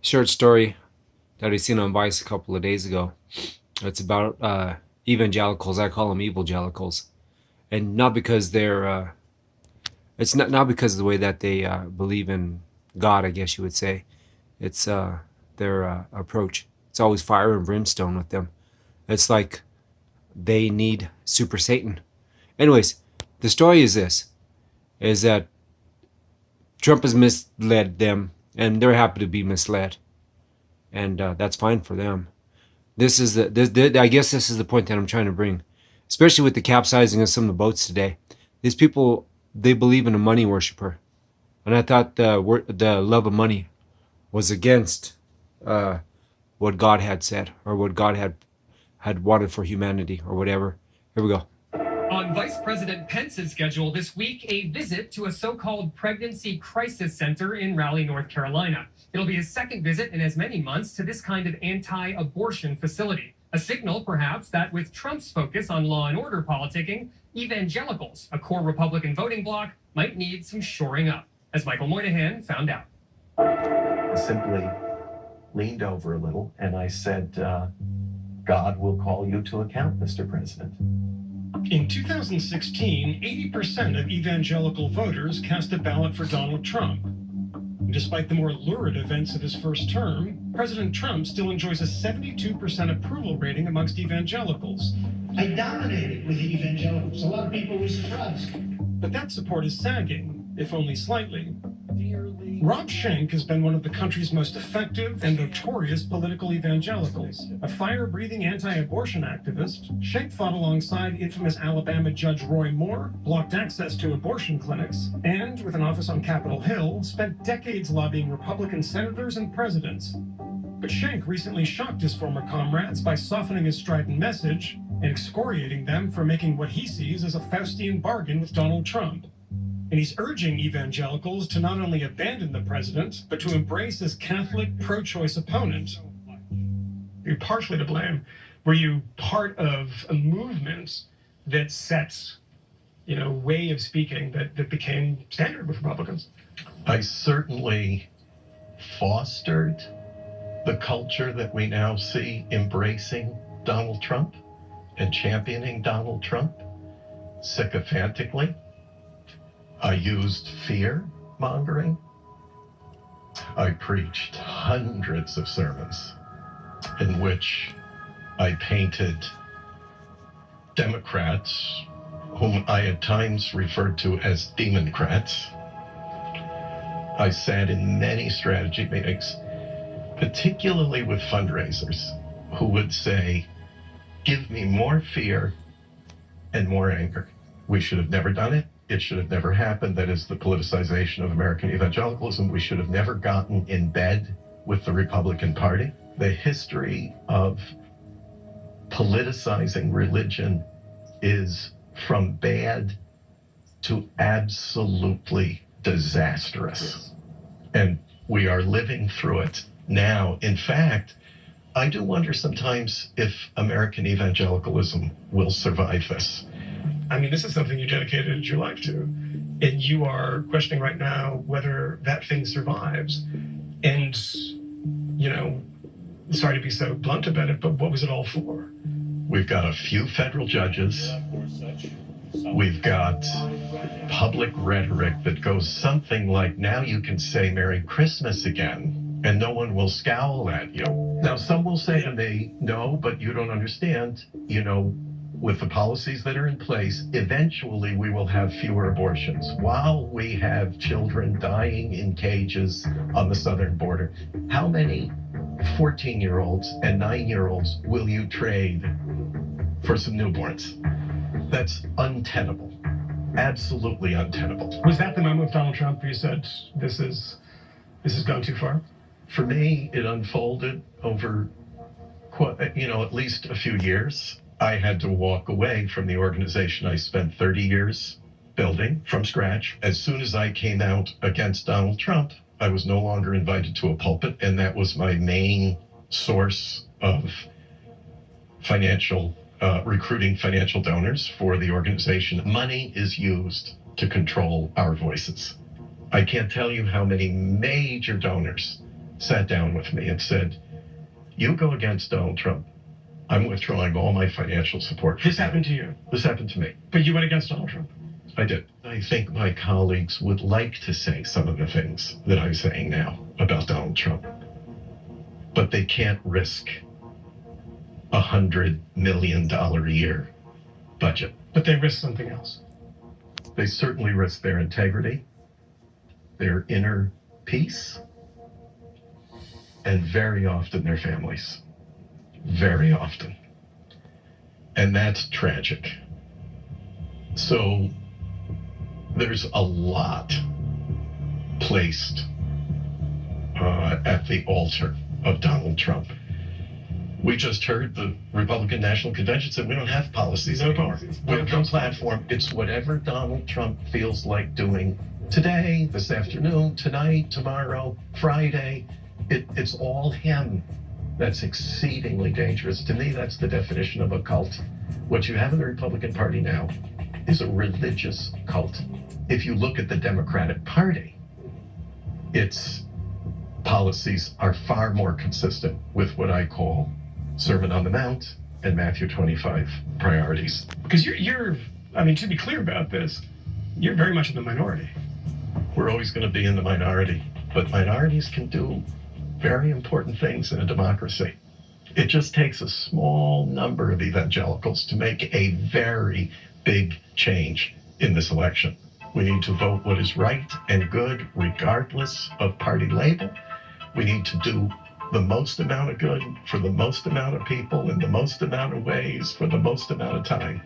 short story that I seen on Vice a couple of days ago. It's about evangelicals. I call them evilgelicals, and not because they're. It's not because of the way that they believe in God. I guess you would say it's their approach. It's always fire and brimstone with them. It's like they need Super Satan. Anyways, the story is this: is that Trump has misled them, and they're happy to be misled, and that's fine for them. This is I guess this is the point that I'm trying to bring, especially with the capsizing of some of the boats today. These people, they believe in a money worshiper, and I thought the love of money was against what God had said, or what God had wanted for humanity, or whatever. Here we go. On Vice President Pence's schedule this week, a visit to a so-called pregnancy crisis center in Raleigh, North Carolina. It'll be his second visit in as many months to this kind of anti-abortion facility. A signal, perhaps, that with Trump's focus on law and order politicking, evangelicals, a core Republican voting bloc, might need some shoring up, as Michael Moynihan found out. I simply leaned over a little and I said, God will call you to account, Mr. President. In 2016, 80% of evangelical voters cast a ballot for Donald Trump. Despite the more lurid events of his first term, President Trump still enjoys a 72% approval rating amongst evangelicals. I dominated with the evangelicals. A lot of people were surprised. But that support is sagging, if only slightly. Rob Schenck has been one of the country's most effective and notorious political evangelicals. A fire-breathing anti-abortion activist, Schenck fought alongside infamous Alabama Judge Roy Moore, blocked access to abortion clinics, and, with an office on Capitol Hill, spent decades lobbying Republican senators and presidents. But Schenck recently shocked his former comrades by softening his strident message and excoriating them for making what he sees as a Faustian bargain with Donald Trump. And he's urging evangelicals to not only abandon the president, but to embrace his Catholic pro-choice opponent. You're partially to blame. Were you part of a movement that sets, way of speaking that became standard with Republicans? I certainly fostered the culture that we now see embracing Donald Trump and championing Donald Trump sycophantically. I used fear-mongering. I preached hundreds of sermons in which I painted Democrats, whom I at times referred to as Democrats. I sat in many strategy meetings, particularly with fundraisers, who would say, give me more fear and more anger. We should have never done it. It should have never happened. That is the politicization of American evangelicalism. We should have never gotten in bed with the Republican Party. The history of politicizing religion is from bad to absolutely disastrous. And we are living through it now. In fact, I do wonder sometimes if American evangelicalism will survive this. I mean, this is something you dedicated your life to, and you are questioning right now whether that thing survives. And, sorry to be so blunt about it, but what was it all for? We've got a few federal judges. We've got public rhetoric that goes something like, now you can say Merry Christmas again, and no one will scowl at you. Now, some will say to me, no, but you don't understand, with the policies that are in place, eventually we will have fewer abortions while we have children dying in cages on the southern border. How many 14-year-olds and 9-year-olds will you trade for some newborns? That's untenable. Absolutely untenable. Was that the moment with Donald Trump where you said, this has gone too far? For me, it unfolded over, at least a few years. I had to walk away from the organization I spent 30 years building from scratch. As soon as I came out against Donald Trump, I was no longer invited to a pulpit, and that was my main source of recruiting financial donors for the organization. Money is used to control our voices. I can't tell you how many major donors sat down with me and said, you go against Donald Trump, I'm withdrawing all my financial support. This happened to you, This happened to me. but you went against Donald Trump. I did. I think my colleagues would like to say some of the things that I'm saying now about Donald Trump, but they can't risk $100 million a year budget. But they risked something else. They certainly risk their integrity, their inner peace, and very often their families. Very often. And that's tragic. So there's a lot placed at the altar of Donald Trump. We just heard the Republican National Convention said we don't have policies No anymore. policies. We have no platform. It's whatever Donald Trump feels like doing today, this afternoon, tonight, tomorrow, Friday. It's all him. That's exceedingly dangerous. To me, that's the definition of a cult. What you have in the Republican Party now is a religious cult. If you look at the Democratic Party, its policies are far more consistent with what I call Sermon on the Mount and Matthew 25 priorities. Because you're, I mean, to be clear about this, you're very much in the minority. We're always going to be in the minority, but minorities can do very important things in a democracy. It just takes a small number of evangelicals to make a very big change in this election. We need to vote what is right and good, regardless of party label. We need to do the most amount of good for the most amount of people in the most amount of ways for the most amount of time.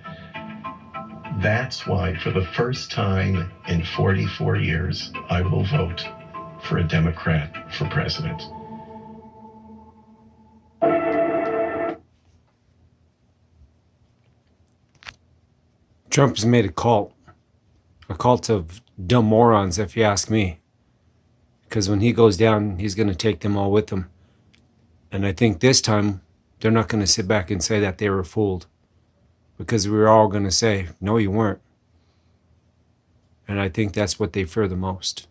That's why, for the first time in 44 years, I will vote for a Democrat for president. Trump has made a cult of dumb morons, if you ask me. Because when he goes down, he's going to take them all with him. And I think this time, they're not going to sit back and say that they were fooled. Because we're all going to say, no, you weren't. And I think that's what they fear the most.